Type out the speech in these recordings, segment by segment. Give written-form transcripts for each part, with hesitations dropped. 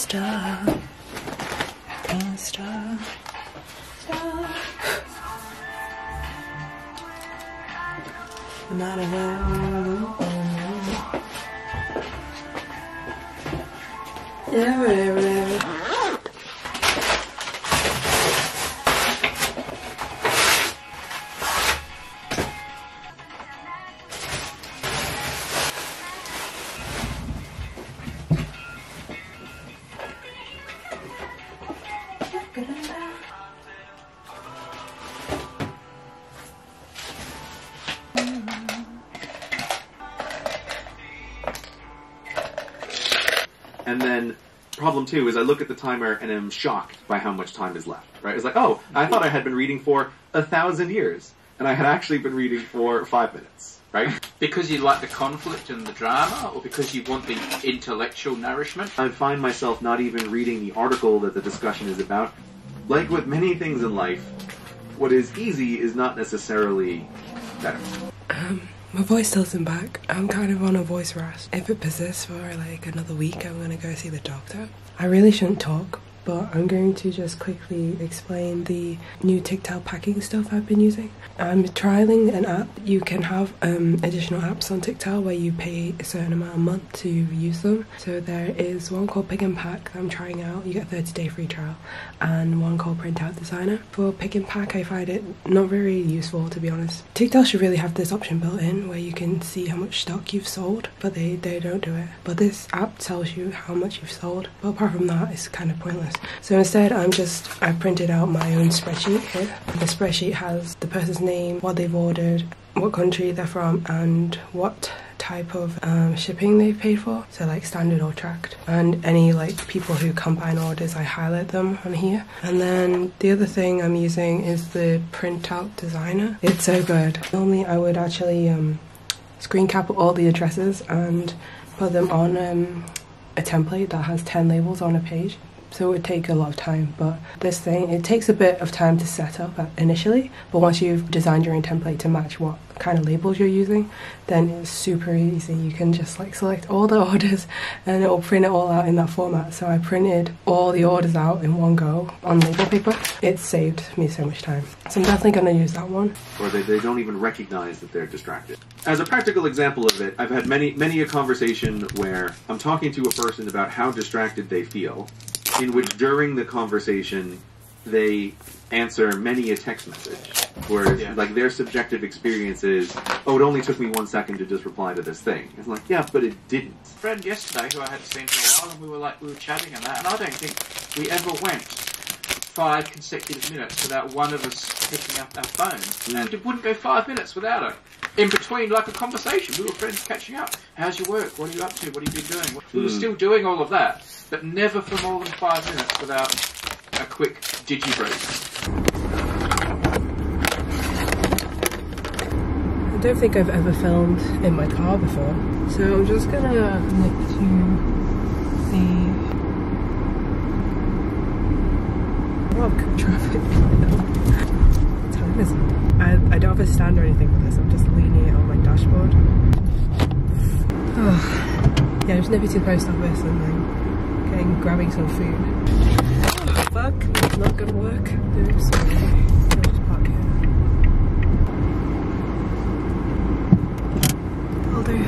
stop. Can't stop. Stop. No matter how. Yeah, whatever. And then problem two is I look at the timer and I'm shocked by how much time is left. Right? It's like, oh, I thought I had been reading for 1,000 years, and I had actually been reading for 5 minutes. Right? Because you like the conflict and the drama, or because you want the intellectual nourishment? I find myself not even reading the article that the discussion is about. Like with many things in life, what is easy is not necessarily better. My voice still isn't back. I'm kind of on a voice rash. If it persists for like another week, I'm gonna go see the doctor. I really shouldn't talk, but I'm going to just quickly explain the new TikTok packing stuff I've been using. I'm trialing an app. You can have additional apps on TikTok where you pay a certain amount a month to use them. So there is one called Pick and Pack that I'm trying out. You get a 30-day free trial, and one called Printout Designer. For Pick and Pack, I find it not very useful, to be honest. TikTok should really have this option built in where you can see how much stock you've sold, but they don't do it. But this app tells you how much you've sold. But apart from that, it's kind of pointless. So instead, I printed out my own spreadsheet here. The spreadsheet has the person's name, what they've ordered, what country they're from, and what type of shipping they've paid for. So like standard or tracked. And any like people who combine orders, I highlight them on here. And then the other thing I'm using is the Printout Designer. It's so good. Normally I would actually screen cap all the addresses and put them on a template that has 10 labels on a page. So it would take a lot of time, but this thing, it takes a bit of time to set up initially, but once you've designed your own template to match what kind of labels you're using, then it's super easy. You can just like select all the orders and it will print it all out in that format. So I printed all the orders out in one go on label paper. It saved me so much time. So I'm definitely going to use that one. Or they don't even recognize that they're distracted. As a practical example of it, I've had many a conversation where I'm talking to a person about how distracted they feel, in which during the conversation they answer many a text message, where like their subjective experience is, oh, it only took me 1 second to just reply to this thing. It's like, yeah, but it didn't. A friend yesterday who I hadn't seen for a while, and we were chatting and that, and I don't think we ever went 5 consecutive minutes without one of us picking up our phone. And it wouldn't go 5 minutes without it. In between, like a conversation, we were friends catching up. How's your work? What are you up to? What have you been doing? We were still doing all of that, but never for more than 5 minutes without a quick digi-break. I don't think I've ever filmed in my car before, so I'm just gonna look to see. A lot of traffic. What time is it? I don't have a stand or anything for this, I'm just leaning it on my dashboard. Oh. Yeah, I'm just nipping to the post office and then grabbing some food. Oh, fuck, it's not gonna work. Oops, okay. I'll just park here. I'll do.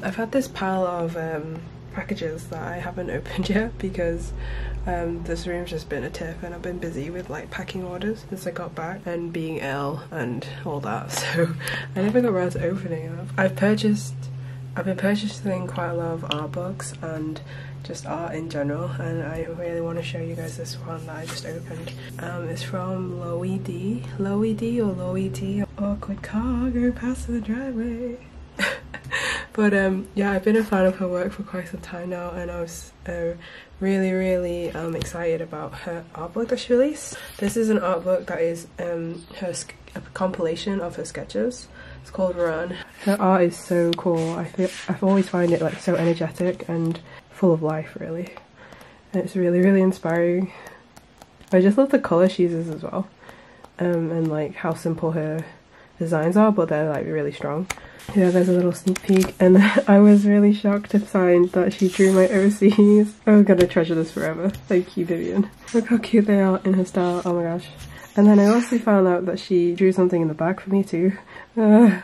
I've had this pile of packages that I haven't opened yet because this room's just been a tip and I've been busy with like packing orders since I got back and being ill and all that, so I never got around to opening it. I've been purchasing quite a lot of art books and just art in general, and I really want to show you guys this one that I just opened. It's from Loey D or Loey D. Awkward car going past the driveway. But yeah, I've been a fan of her work for quite some time now, and I was really excited about her art book that she released. This is an art book that is a compilation of her sketches. It's called Run. Her art is so cool. I've always found it like so energetic and full of life, really. And it's really inspiring. I just love the colour she uses as well, and like how simple her designs are, but they're like really strong. Yeah, there's a little sneak peek, and I was really shocked to find that she drew my OCs. I'm gonna treasure this forever. Thank you, Vivian. Look how cute they are in her style, oh my gosh. And then I also found out that she drew something in the back for me too. Yeah,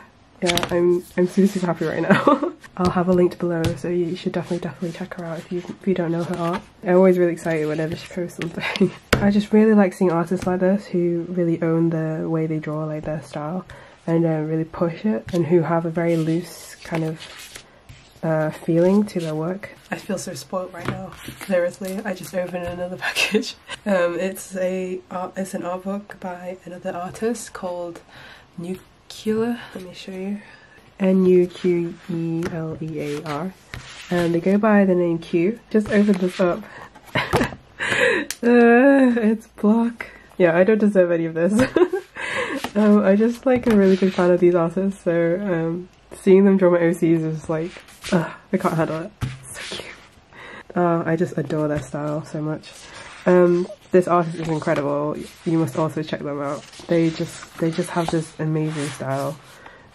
I'm super happy right now. I'll have a link below, so you should definitely check her out if you don't know her art. I'm always really excited whenever she posts something. I just really like seeing artists like this who really own the way they draw, like their style, and really push it, and who have a very loose kind of feeling to their work. I feel so spoiled right now. Seriously, I just opened another package. It's an art book by another artist called Nuclear. Let me show you. Nuqlear. And they go by the name Q. Just opened this up. It's block. Yeah, I don't deserve any of this. I just like a really big fan of these artists, so seeing them draw my OCs is like, I can't handle it. It's so cute. I just adore their style so much. This artist is incredible. You must also check them out. They just have this amazing style.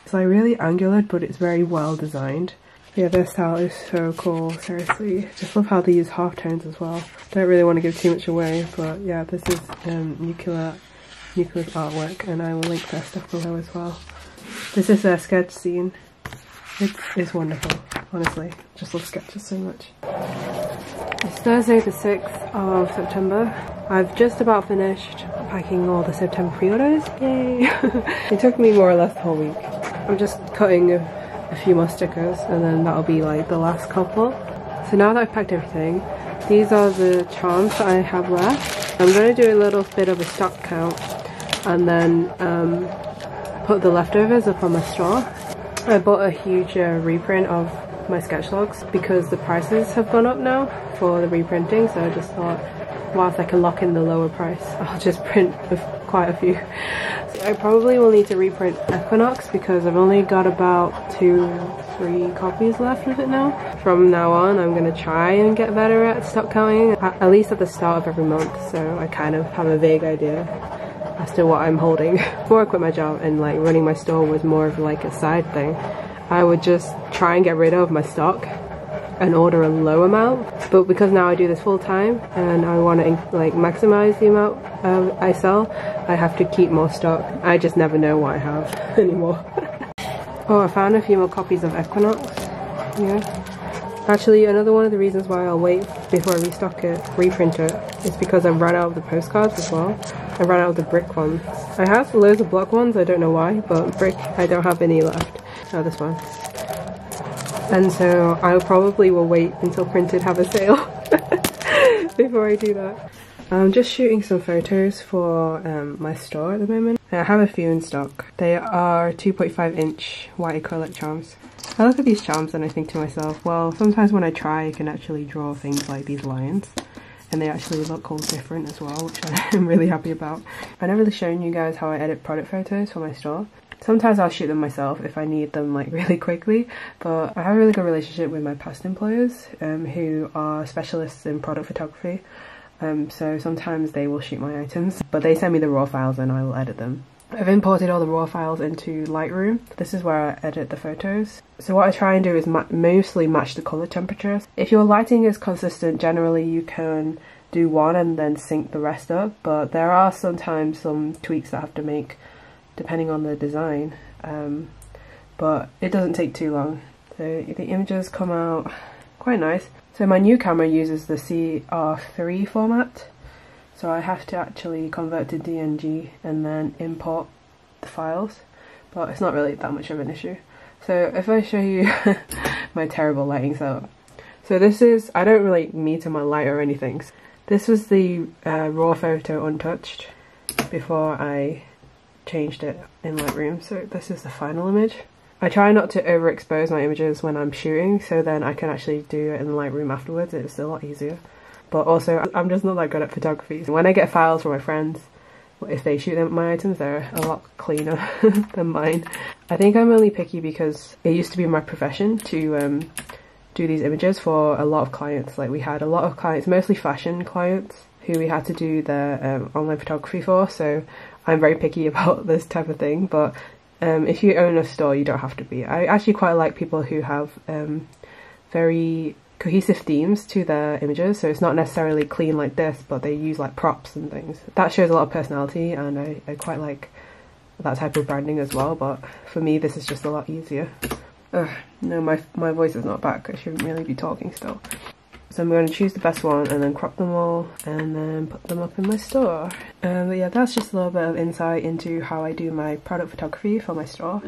It's like really angular, but it's very well designed. Yeah, their style is so cool, seriously. Just love how they use halftones as well. Don't really want to give too much away, but yeah, this is Nuclear's artwork, and I will link their stuff below as well. This is their sketch scene. It's wonderful, honestly. Just love sketches so much. It's Thursday the 6th of September. I've just about finished packing all the September pre-orders. Yay! It took me more or less the whole week. I'm just cutting a few more stickers, and then that'll be like the last couple. So now that I've packed everything, these are the charms that I have left. I'm going to do a little bit of a stock count, and then put the leftovers up on my store. I bought a huge reprint of my sketchlogs because the prices have gone up now for the reprinting, so I just thought, whilst I can lock in the lower price, I'll just print quite a few. So I probably will need to reprint Equinox because I've only got about 2-3 copies left of it now. From now on, I'm going to try and get better at stock counting, at least at the start of every month, so I kind of have a vague idea as to what I'm holding. Before I quit my job and like running my store was more of like a side thing, I would just try and get rid of my stock and order a low amount, but because now I do this full time and I want to like maximize the amount I sell, I have to keep more stock. I just never know what I have anymore. Oh, I found a few more copies of Equinox. Yeah. Actually, another one of the reasons why I'll wait before I restock it, reprint it, is because I've run out of the postcards as well. I ran out of the brick ones. I have loads of block ones, I don't know why, but brick, I don't have any left. Oh, this one. And so I probably will wait until printed have a sale before I do that. I'm just shooting some photos for my store at the moment. I have a few in stock. They are 2.5 inch white acrylic charms. I look at these charms and I think to myself, well, sometimes when I try I can actually draw things like these lions, and they actually look all different as well, which I'm really happy about. I've never really shown you guys how I edit product photos for my store. Sometimes I'll shoot them myself if I need them like really quickly, but I have a really good relationship with my past employers who are specialists in product photography. So sometimes they will shoot my items, but they send me the raw files and I will edit them. I've imported all the raw files into Lightroom. This is where I edit the photos. So what I try and do is mostly match the color temperature. If your lighting is consistent, generally you can do one and then sync the rest up, but there are sometimes some tweaks that I have to make depending on the design, but it doesn't take too long. So the images come out quite nice. So my new camera uses the CR3 format, so I have to actually convert to DNG and then import the files, but it's not really that much of an issue. So if I show you my terrible lighting setup. So this is, I don't really meter my light or anything. This was the raw photo untouched before I changed it in Lightroom, so this is the final image. I try not to overexpose my images when I'm shooting, so then I can actually do it in Lightroom afterwards. It's a lot easier. But also, I'm just not that good at photography. When I get files from my friends, if they shoot them my items, they're a lot cleaner than mine. I think I'm only picky because it used to be my profession to do these images for a lot of clients. Like, we had a lot of clients, mostly fashion clients, who we had to do their online photography for, so I'm very picky about this type of thing. But If you own a store, you don't have to be. I actually quite like people who have very cohesive themes to their images, so it's not necessarily clean like this, but they use like props and things. That shows a lot of personality, and I quite like that type of branding as well, but for me this is just a lot easier. No, my voice is not back. I shouldn't really be talking still. So I'm going to choose the best one and then crop them all and then put them up in my store. But yeah, that's just a little bit of insight into how I do my product photography for my store.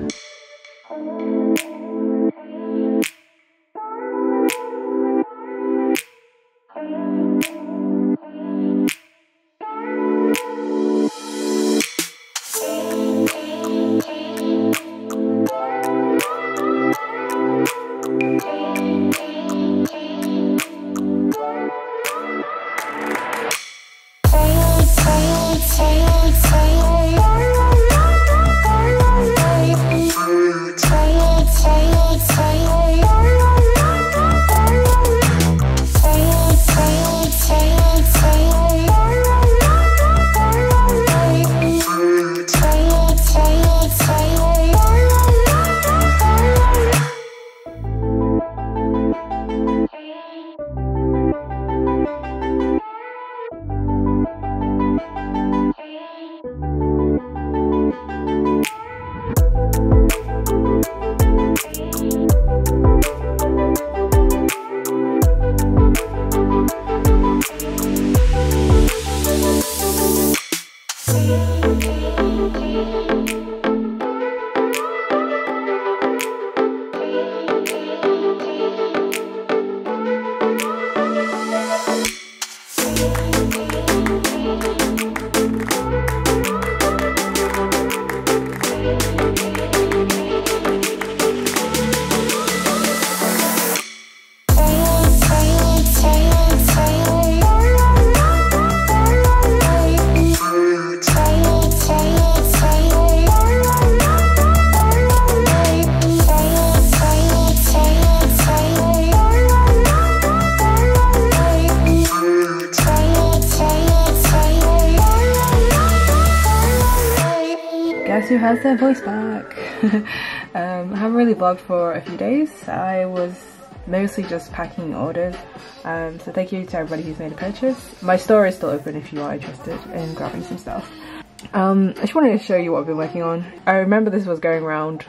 Guess who has their voice back? I haven't really vlogged for a few days. I was mostly just packing orders, so thank you to everybody who's made a purchase. My store is still open if you are interested in grabbing some stuff. I just wanted to show you what I've been working on. I remember this was going around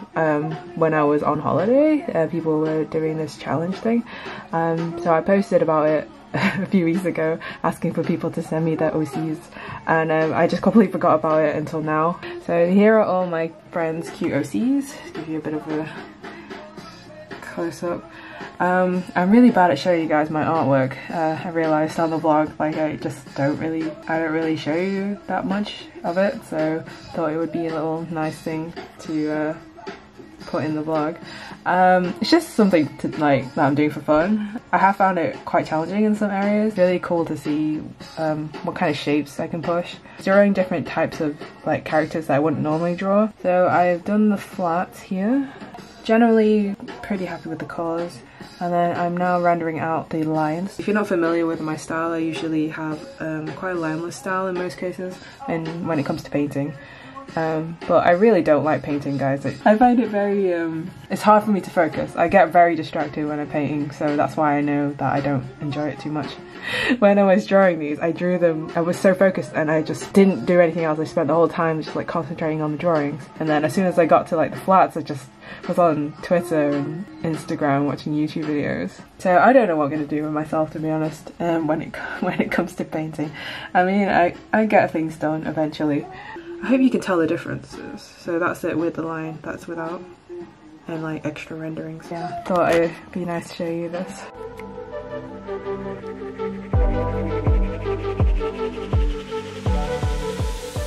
when I was on holiday. People were doing this challenge thing, so I posted about it a few weeks ago asking for people to send me their OCs, and I just completely forgot about it until now. So here are all my friends' cute OCs. Give you a bit of a close-up. I'm really bad at showing you guys my artwork. I realised on the vlog, like I don't really show you that much of it, so thought it would be a little nice thing to put in the vlog. It's just something to that I'm doing for fun. I have found it quite challenging in some areas. Really cool to see what kind of shapes I can push. Drawing different types of characters that I wouldn't normally draw. So I've done the flats here. Generally pretty happy with the colours. And then I'm now rendering out the lines. If you're not familiar with my style, I usually have quite a lineless style in most cases, and when it comes to painting. But I really don't like painting, guys. I find it very, it's hard for me to focus. I get very distracted when I'm painting, so that's why I know that I don't enjoy it too much. When I was drawing these, I drew them, I was so focused and I just didn't do anything else. I spent the whole time just concentrating on the drawings. And then as soon as I got to the flats, I just was on Twitter and Instagram watching YouTube videos. So I don't know what I'm going to do with myself, to be honest, when it comes to painting. I mean, I get things done eventually. I hope you can tell the differences. So that's it with the line, that's without, and extra renderings. Yeah, thought it'd be nice to show you this.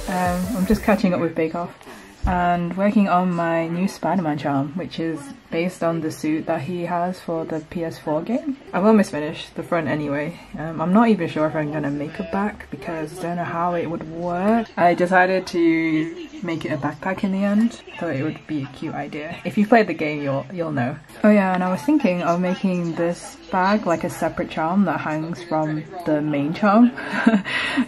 I'm just catching up with Bake Off and working on my new Spider-Man charm, which is based on the suit that he has for the PS4 game. I've almost finished the front anyway. I'm not even sure if I'm gonna make a back because I don't know how it would work. I decided to make it a backpack in the end. Thought it would be a cute idea. If you've played the game, you'll know. Oh yeah, and I was thinking of making this bag a separate charm that hangs from the main charm.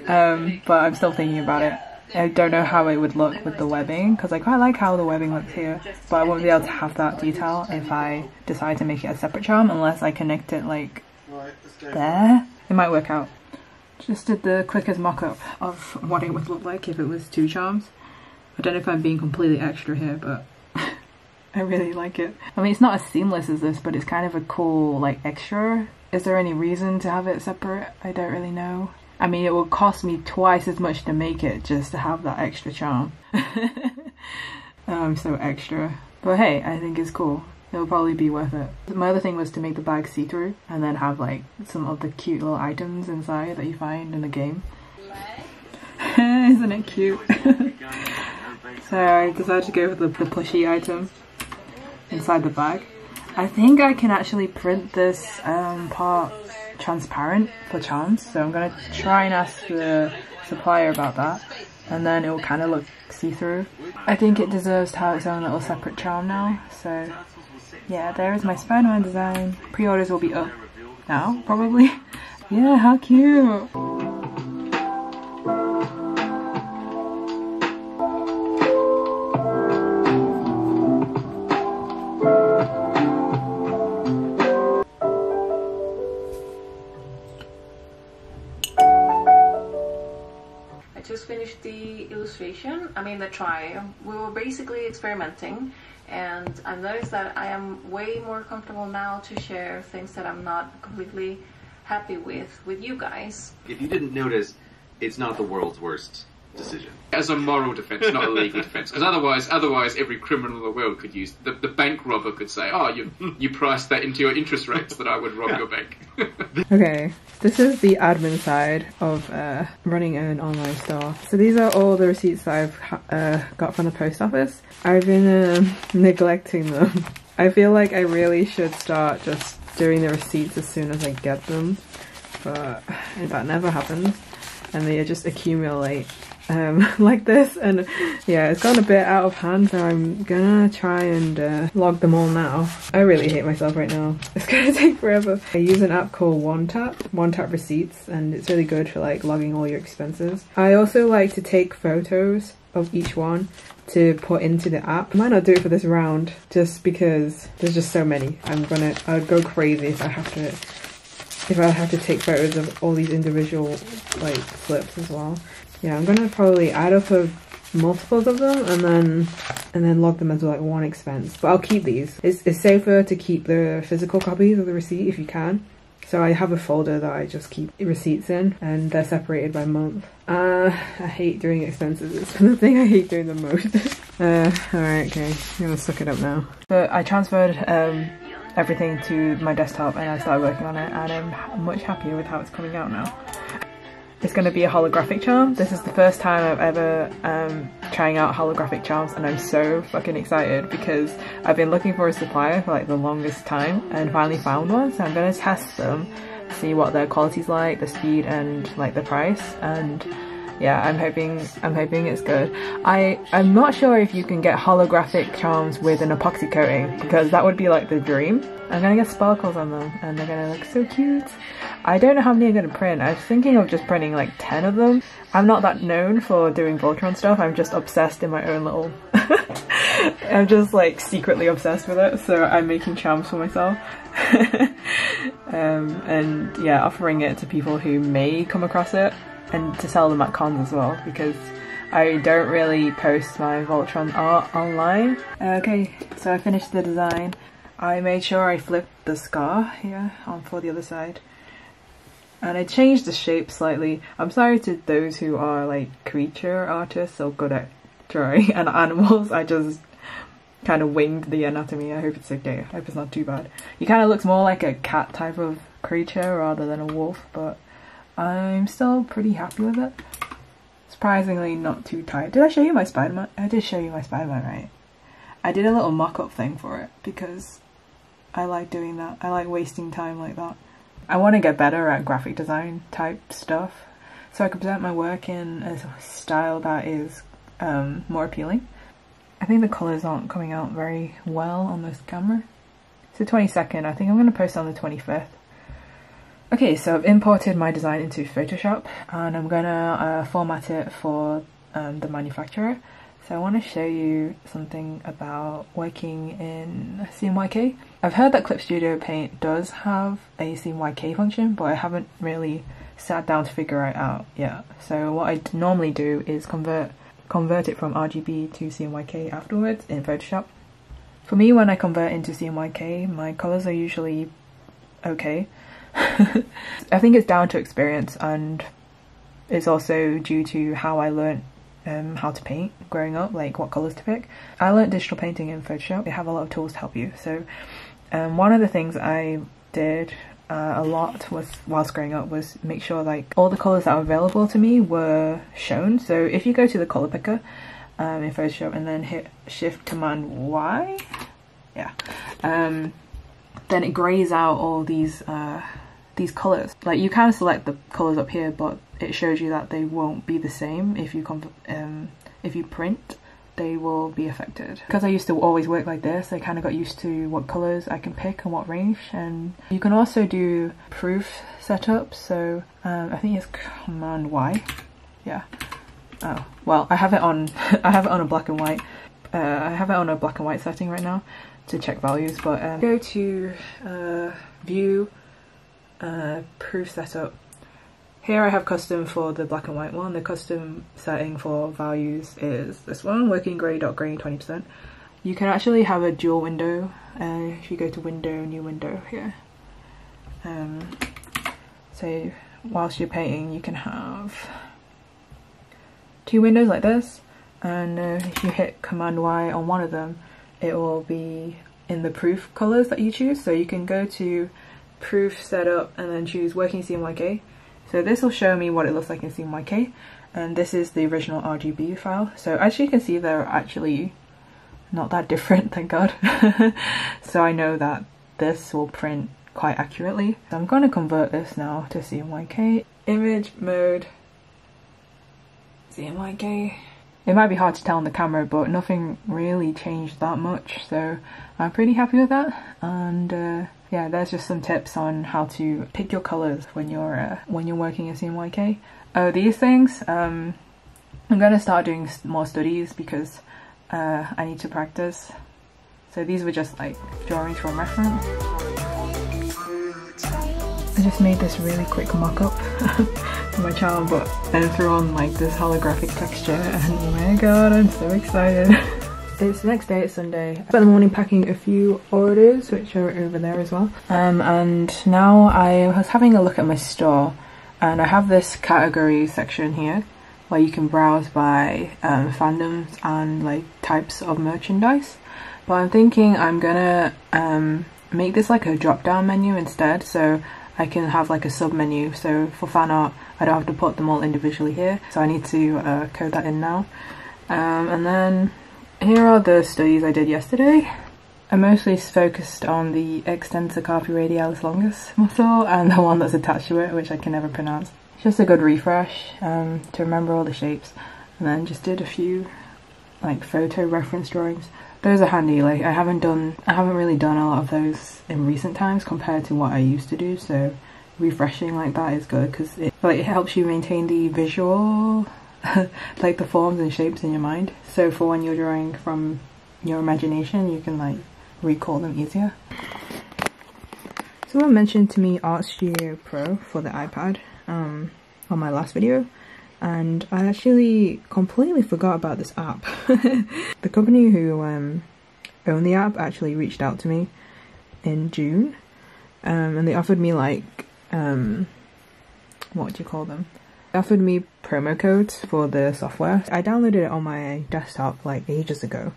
But I'm still thinking about it. I don't know how it would look with the webbing, because I quite like how the webbing looks here, but I won't be able to have that detail if I decide to make it a separate charm unless I connect it like there. It might work out. Just did the quickest mock-up of what it would look like if it was 2 charms. I don't know if I'm being completely extra here, but I really like it. I mean, it's not as seamless as this, but it's kind of a cool like extra. Is there any reason to have it separate? I don't really know. I mean, it will cost me twice as much to make it just to have that extra charm. I'm so extra. But hey, I think it's cool. It'll probably be worth it. My other thing was to make the bag see-through and then have like some of the cute little items inside that you find in the game. Isn't it cute? So I decided to go with the plushie item inside the bag. I think I can actually print this part transparent for charms, so I'm gonna try and ask the supplier about that, and then it will kind of look see-through. I think it deserves to have its own little separate charm now, so yeah, there is my Spider-Man design. Pre-orders will be up now, probably. Yeah, how cute! Just finished the illustration, I mean the try. We were basically experimenting, and I've noticed that I am way more comfortable now to share things that I'm not completely happy with you guys. If you didn't notice, it's not the world's worst decision. As a moral defence, not a legal defence, because otherwise every criminal in the world could use the bank robber could say, "Oh, you priced that into your interest rates that I would rob your bank." Okay, this is the admin side of running an online store. So these are all the receipts that I've got from the post office. I've been neglecting them. I feel like I really should start just doing the receipts as soon as I get them, but that never happens, and they just accumulate like this, and yeah, it's gone a bit out of hand, so I'm gonna try and log them all now. I really hate myself right now. It's gonna take forever. I use an app called OneTap Receipts, and it's really good for like logging all your expenses. I also like to take photos of each one to put into the app. I might not do it for this round just because there's just so many. I'd go crazy if I have to take photos of all these individual like slips as well. Yeah, I'm gonna probably add up multiples of them and then log them as like one expense. But I'll keep these. It's safer to keep the physical copies of the receipt if you can. So I have a folder that I just keep receipts in, and they're separated by month. I hate doing expenses. It's the thing I hate doing the most. Alright, okay, I'm gonna suck it up now. But I transferred everything to my desktop and I started working on it, and I'm much happier with how it's coming out now. It's going to be a holographic charm. This is the first time I've ever trying out holographic charms, and I'm so fucking excited because I've been looking for a supplier for like the longest time and finally found one, so I'm going to test them, see what their quality's like, the speed and like the price, and yeah, I'm hoping it's good. I'm not sure if you can get holographic charms with an epoxy coating, because that would be like the dream. I'm gonna get sparkles on them and they're gonna look so cute. I don't know how many I'm gonna print. I was thinking of just printing like 10 of them. I'm not that known for doing Voltron stuff. I'm just obsessed in my own little... I'm just like secretly obsessed with it, so I'm making charms for myself. And yeah, offering it to people who may come across it, and to sell them at cons as well, because I don't really post my Voltron art online. Okay, so I finished the design. I made sure I flipped the scar here on for the other side, and I changed the shape slightly. I'm sorry to those who are like creature artists or good at drawing and animals. I just kind of winged the anatomy. I hope it's okay. I hope it's not too bad. He kind of looks more like a cat type of creature rather than a wolf, but I'm still pretty happy with it. Surprisingly not too tight. Did I show you my Spider-Man? I did show you my Spider-Man, right? I did a little mock-up thing for it because I like doing that. I like wasting time like that. I want to get better at graphic design type stuff, so I can present my work in a style that is more appealing. I think the colours aren't coming out very well on this camera. It's the 22nd. I think I'm going to post on the 25th. Okay, so I've imported my design into Photoshop, and I'm gonna format it for the manufacturer. So I want to show you something about working in CMYK. I've heard that Clip Studio Paint does have a CMYK function, but I haven't really sat down to figure it out yet. So what I normally do is convert it from RGB to CMYK afterwards in Photoshop. For me, when I convert into CMYK, my colors are usually okay. I think it's down to experience, and it's also due to how I learned how to paint growing up, like what colors to pick. I learned digital painting in Photoshop. They have a lot of tools to help you. So one of the things I did a lot was whilst growing up was make sure like all the colors that are available to me were shown. So if you go to the color picker in Photoshop and then hit Shift Command Y, yeah, then it grays out all these colors. Like you can select the colors up here, but it shows you that they won't be the same if you print. They will be affected. Because I used to always work like this, I kind of got used to what colors I can pick and what range. And you can also do proof setup. So I think it's Command Y. Yeah. Oh well, I have it on. I have it on a black and white. I have it on a black and white setting right now to check values. But go to View, Proof Setup. Here I have custom for the black and white one. The custom setting for values is this one, working grey dot grain 20%. You can actually have a dual window if you go to Window, New Window here. So whilst you're painting, you can have 2 windows like this, and if you hit Command Y on one of them, it will be in the proof colors that you choose. So you can go to Proof Setup and then choose Working CMYK. So this will show me what it looks like in CMYK, and this is the original RGB file. So as you can see, they're actually not that different, thank God. So I know that this will print quite accurately. So I'm going to convert this now to CMYK. Image mode, CMYK. It might be hard to tell on the camera, but nothing really changed that much, so I'm pretty happy with that. And yeah, there's just some tips on how to pick your colors when you're working in CMYK. Oh, these things, I'm gonna start doing more studies because I need to practice. So these were just like drawings from reference. I just made this really quick mock-up for my channel, but then threw on like this holographic texture, and oh my god, I'm so excited. It's the next day, it's Sunday. I spent the morning packing a few orders, which are over there as well. And now I was having a look at my store, and I have this category section here where you can browse by fandoms and like types of merchandise. But I'm thinking I'm gonna make this like a drop-down menu instead, so I can have like a sub-menu. So for fan art, I don't have to put them all individually here, so I need to code that in now. And then here are the studies I did yesterday. I mostly focused on the extensor carpi radialis longus muscle and the one that's attached to it, which I can never pronounce. It's just a good refresh to remember all the shapes, and then just did a few like photo reference drawings. Those are handy. Like I haven't really done a lot of those in recent times compared to what I used to do, so refreshing like that is good because it helps you maintain the visual like the forms and shapes in your mind, so for when you're drawing from your imagination you can like recall them easier. Someone mentioned to me Art Studio Pro for the iPad on my last video, and I actually completely forgot about this app. The company who own the app actually reached out to me in June, and they offered me like what do you call them? They offered me promo codes for the software. I downloaded it on my desktop like ages ago,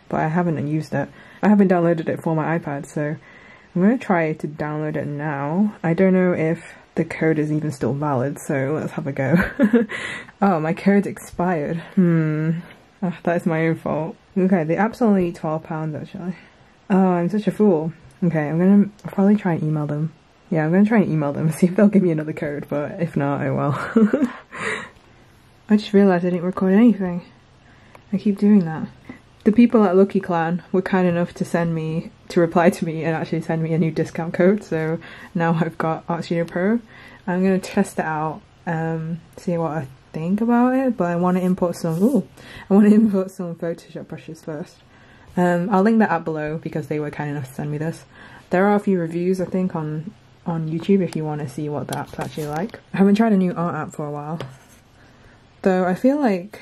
but I haven't used it. I haven't downloaded it for my iPad, so I'm going to try to download it now. I don't know if the code is even still valid, so let's have a go. Oh, my code's expired. Oh, that is my own fault. Okay, the app's only £12 actually. Oh, I'm such a fool. Okay, I'll probably try and email them. Yeah, I'm going to try and email them and see if they'll give me another code, but if not, oh well. I just realised I didn't record anything. I keep doing that. The people at Lucky Clan were kind enough to reply to me and actually send me a new discount code, so now I've got Art Studio Pro. I'm going to test it out, see what think about it, but I want to import some. I want to import some Photoshop brushes first. I'll link that app below because they were kind enough to send me this. There are a few reviews, I think, on YouTube if you want to see what the app's actually like. I haven't tried a new art app for a while, though. I feel like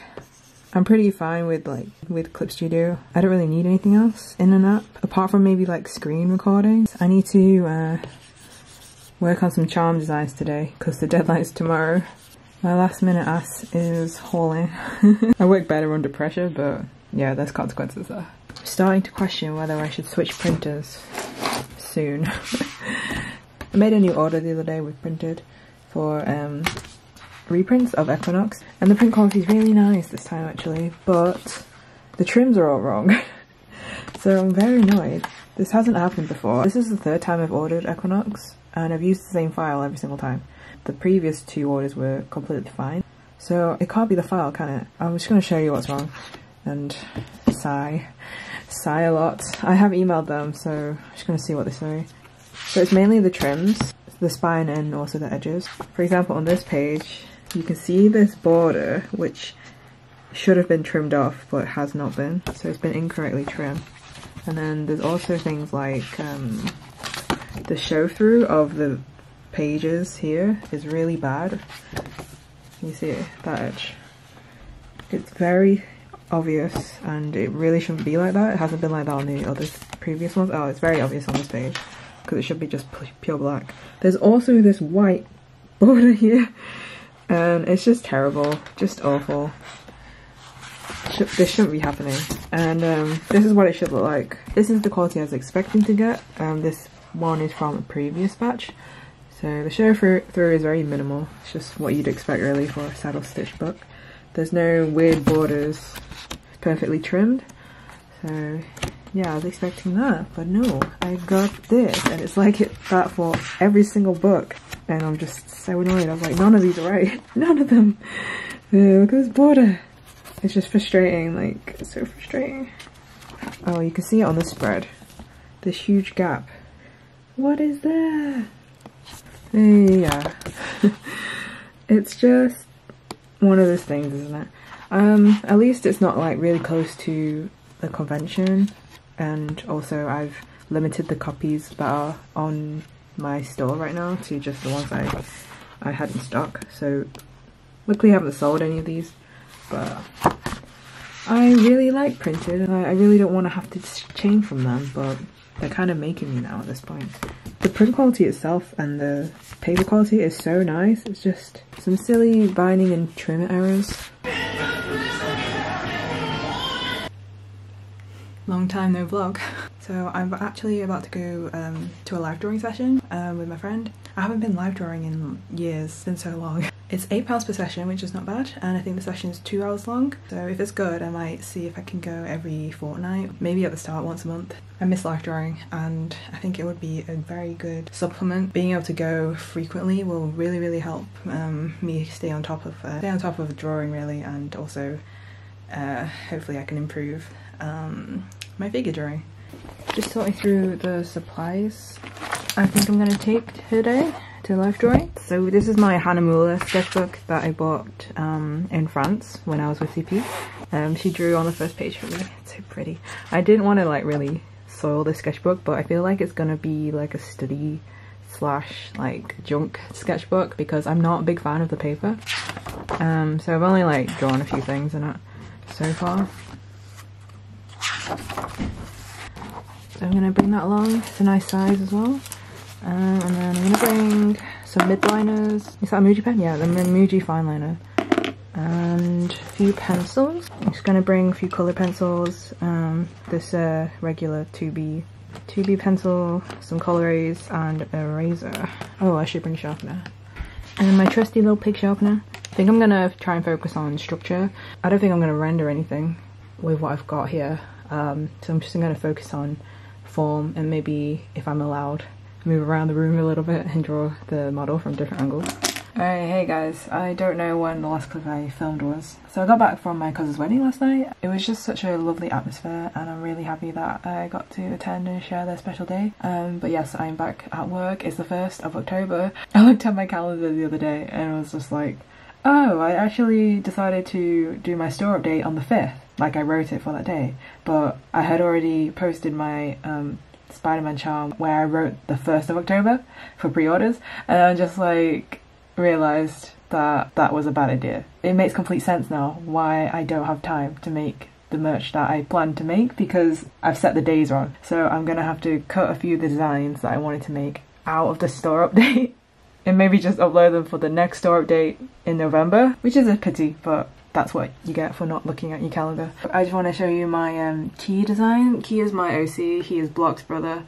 I'm pretty fine with Clip Studio. I don't really need anything else in an app apart from maybe like screen recording. I need to work on some charm designs today because the deadline's tomorrow. My last minute ass is hauling. I work better under pressure, but yeah, there's consequences there. I'm starting to question whether I should switch printers soon. I made a new order the other day with Printed for reprints of Equinox, and the print quality is really nice this time actually, but the trims are all wrong. So I'm very annoyed. This hasn't happened before. This is the third time I've ordered Equinox, and I've used the same file every single time. The previous 2 orders were completely fine, so it can't be the file, can it? I'm just going to show you what's wrong and sigh a lot. I have emailed them, so I'm just going to see what they say. So it's mainly the trims, the spine and also the edges. For example, on this page you can see this border which should have been trimmed off but has not been, so it's been incorrectly trimmed. And then there's also things like the show through of the pages here is really bad. Can you see it? That edge. It's very obvious and it really shouldn't be like that. It hasn't been like that on the other previous ones. Oh, it's very obvious on this page because it should be just pure black. There's also this white border here and it's just terrible, just awful. This shouldn't be happening. And this is what it should look like. This is the quality I was expecting to get. This one is from a previous batch. So the show through is very minimal. It's just what you'd expect really for a saddle stitch book. There's no weird borders. It's perfectly trimmed. So yeah, I was expecting that, but no, I got this, and it's like that for every single book. And I'm just so annoyed. I was like, none of these are right. None of them. Look at this border. It's just frustrating, like, it's so frustrating. Oh, you can see it on the spread. This huge gap. What is there? Yeah. It's just one of those things, isn't it? At least it's not like really close to the convention, and also I've limited the copies that are on my store right now to just the ones I had in stock. So luckily I haven't sold any of these, but I really like Printed. I really don't want to have to change from them, but they're kind of making me now at this point. The print quality itself and the paper quality is so nice. It's just some silly binding and trim errors. Long time no vlog. So I'm actually about to go to a live drawing session with my friend. I haven't been live drawing in years, it's been so long. It's £8 per session, which is not bad, and I think the session is 2 hours long. So if it's good, I might see if I can go every fortnight, maybe at the start once a month. I miss live drawing, and I think it would be a very good supplement. Being able to go frequently will really help me stay on top of drawing really, and also hopefully I can improve my figure drawing. Just sorting through the supplies I think I'm going to take today to live drawing. So this is my Hannah Muller sketchbook that I bought in France when I was with CP. She drew on the first page for me. It's so pretty. I didn't want to like really soil the sketchbook, but I feel like it's going to be like a study slash like junk sketchbook because I'm not a big fan of the paper. So I've only like drawn a few things in it so far. So I'm going to bring that along. It's a nice size as well. And then I'm going to bring some midliners. Is that a Muji pen? Yeah, the Muji fine liner. And a few pencils. I'm just going to bring a few colour pencils. This regular 2B pencil, some Colorays, and a eraser. Oh, I should bring a sharpener. And my trusty little pig sharpener. I think I'm going to try and focus on structure. I don't think I'm going to render anything with what I've got here. So I'm just going to focus on form and maybe, if I'm allowed, move around the room a little bit and draw the model from different angles. Alright, hey guys, I don't know when the last clip I filmed was. So I got back from my cousin's wedding last night. It was just such a lovely atmosphere and I'm really happy that I got to attend and share their special day. But yes, I'm back at work. It's the 1st of October. I looked at my calendar the other day and I was just like, oh, I actually decided to do my store update on the 5th, like I wrote it for that day, but I had already posted my Spider-Man charm where I wrote the 1st of October for pre-orders, and I just like realised that that was a bad idea. It makes complete sense now why I don't have time to make the merch that I planned to make, because I've set the days wrong. So I'm gonna have to cut a few of the designs that I wanted to make out of the store update and maybe just upload them for the next store update in November, which is a pity, but that's what you get for not looking at your calendar. I just want to show you my Key design. Key is my OC, he is Block's brother.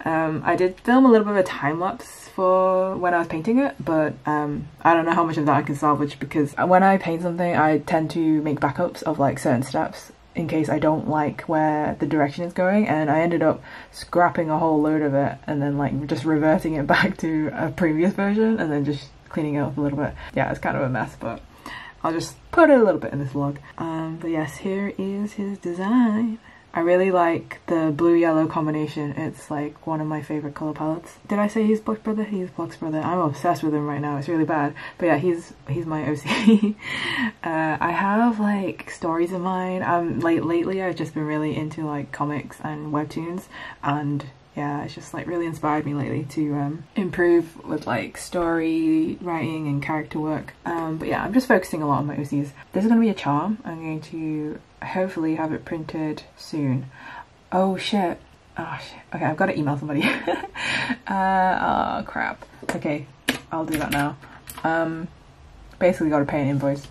I did film a little bit of a time-lapse for when I was painting it, but I don't know how much of that I can salvage, because when I paint something I tend to make backups of like certain steps in case I don't like where the direction is going, and I ended up scrapping a whole load of it and then like just reverting it back to a previous version and then just cleaning it up a little bit. Yeah, it's kind of a mess, but I'll just put it a little bit in this vlog. But yes, here is his design. I really like the blue-yellow combination. It's like one of my favorite color palettes. Did I say he's Block's brother? He's Block's brother. I'm obsessed with him right now. It's really bad. But yeah, he's my OC. I have like stories of mine. Lately I've just been really into like comics and webtoons, and yeah, it's just like really inspired me lately to improve with like story writing and character work. But yeah, I'm just focusing a lot on my OCs. This is going to be a charm. I'm going to hopefully have it printed soon. Oh shit. Oh shit. Okay, I've got to email somebody. Oh crap. Okay, I'll do that now. Basically got to pay an invoice.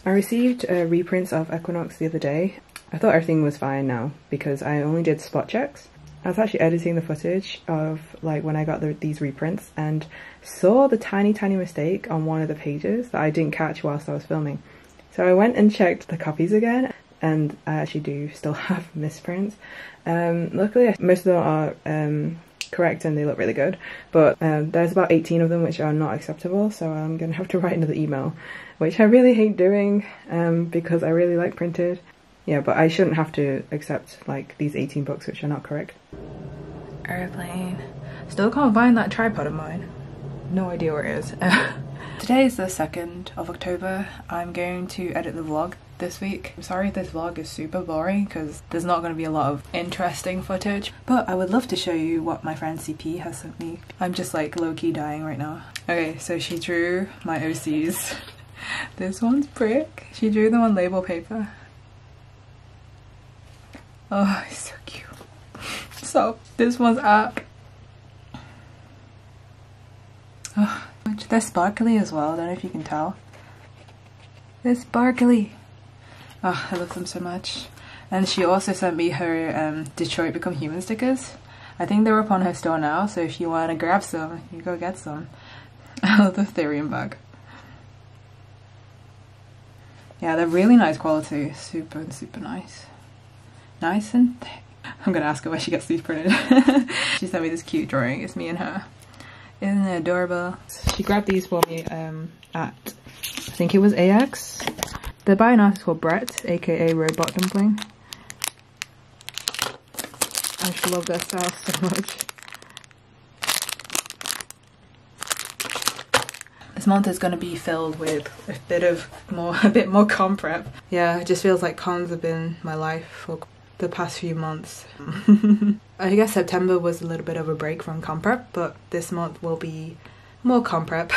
I received reprints of Equinox the other day. I thought everything was fine now because I only did spot checks. I was actually editing the footage of like when I got these reprints and saw the tiny mistake on one of the pages that I didn't catch whilst I was filming. So I went and checked the copies again, and I actually do still have misprints. Luckily most of them are correct and they look really good, but there's about 18 of them which are not acceptable, so I'm gonna have to write another email, which I really hate doing because I really like printed. Yeah, but I shouldn't have to accept like these 18 books which are not correct. Airplane. Still can't find that tripod of mine. No idea where it is. Today is the 2nd of October. I'm going to edit the vlog this week. I'm sorry if this vlog is super boring because there's not going to be a lot of interesting footage, but I would love to show you what my friend CP has sent me. I'm just like low-key dying right now. Okay, so she drew my OCs. This one's Brick. She drew them on label paper. Oh, it's so cute. So this one's up. Oh, they're sparkly as well. I don't know if you can tell. They're sparkly. Oh, I love them so much. And she also sent me her Detroit Become Human stickers. I think they're up on her store now, so if you want to grab some, you go get some. I love the Therium bag. Yeah, they're really nice quality. Super nice. Nice and thick. I'm gonna ask her where she gets these printed. She sent me this cute drawing. It's me and her. Isn't it adorable? She grabbed these for me at, I think it was AX. They're by an artist called Brett, aka Robot Dumpling. I just love their style so much. This month is going to be filled with a bit more con prep. Yeah, it just feels like cons have been my life for the past few months. I guess September was a little bit of a break from con prep, but this month will be more con prep.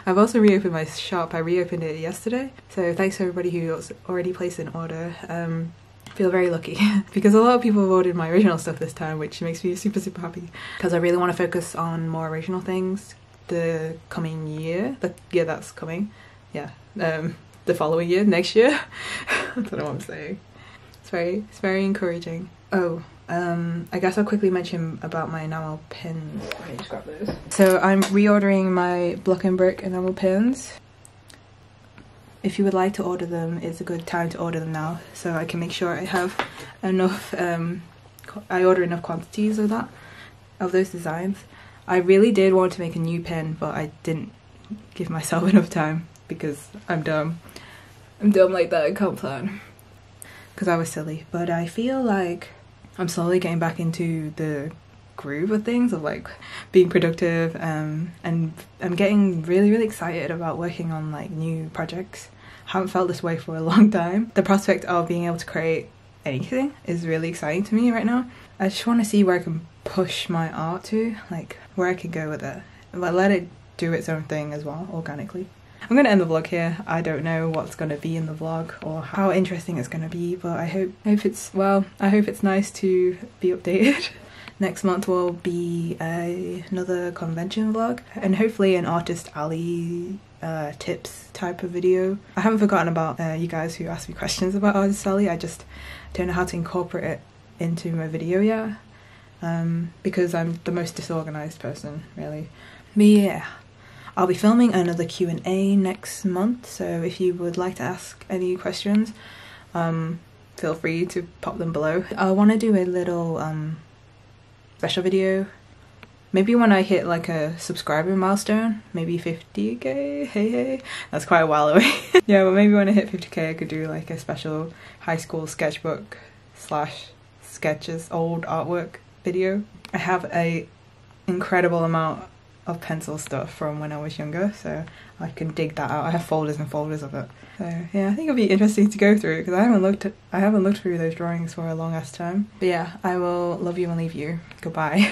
I've also reopened my shop. I reopened it yesterday, so thanks to everybody who's already placed an order. I feel very lucky because a lot of people have ordered my original stuff this time, which makes me super happy because I really want to focus on more original things the coming year. The year that's coming. Yeah. The following year, next year. I don't know what I'm saying. It's very encouraging. Oh, I guess I'll quickly mention about my enamel pins. Let me just grab those. So I'm reordering my Block and Brick enamel pins. if you would like to order them, it's a good time to order them now, so I can make sure I have enough, I order enough quantities of those designs. I really did want to make a new pin, but I didn't give myself enough time because I'm dumb. I'm dumb like that, I can't plan. Because I was silly. But I feel like I'm slowly getting back into the groove of things, of like being productive, and I'm getting really excited about working on like new projects. I haven't felt this way for a long time. The prospect of being able to create anything is really exciting to me right now. I just want to see where I can push my art to, like where I can go with it, but let it do its own thing as well, organically. I'm going to end the vlog here. I don't know what's going to be in the vlog or how interesting it's going to be, but I hope it's nice to be updated. Next month will be another convention vlog, and hopefully an Artist Alley tips type of video. I haven't forgotten about you guys who asked me questions about Artist Alley. I just don't know how to incorporate it into my video yet, because I'm the most disorganized person, really. But yeah, I'll be filming another Q&A next month, so if you would like to ask any questions, feel free to pop them below. I want to do a little special video, maybe when I hit like a subscriber milestone, maybe 50k, hey, that's quite a while away. Yeah, but maybe when I hit 50k I could do like a special high school sketchbook / sketches, old artwork video. I have a incredible amount of pencil stuff from when I was younger, so I can dig that out. I have folders and folders of it. So yeah, I think it'll be interesting to go through because I haven't looked through those drawings for a long ass time. But yeah, I will love you and leave you. Goodbye.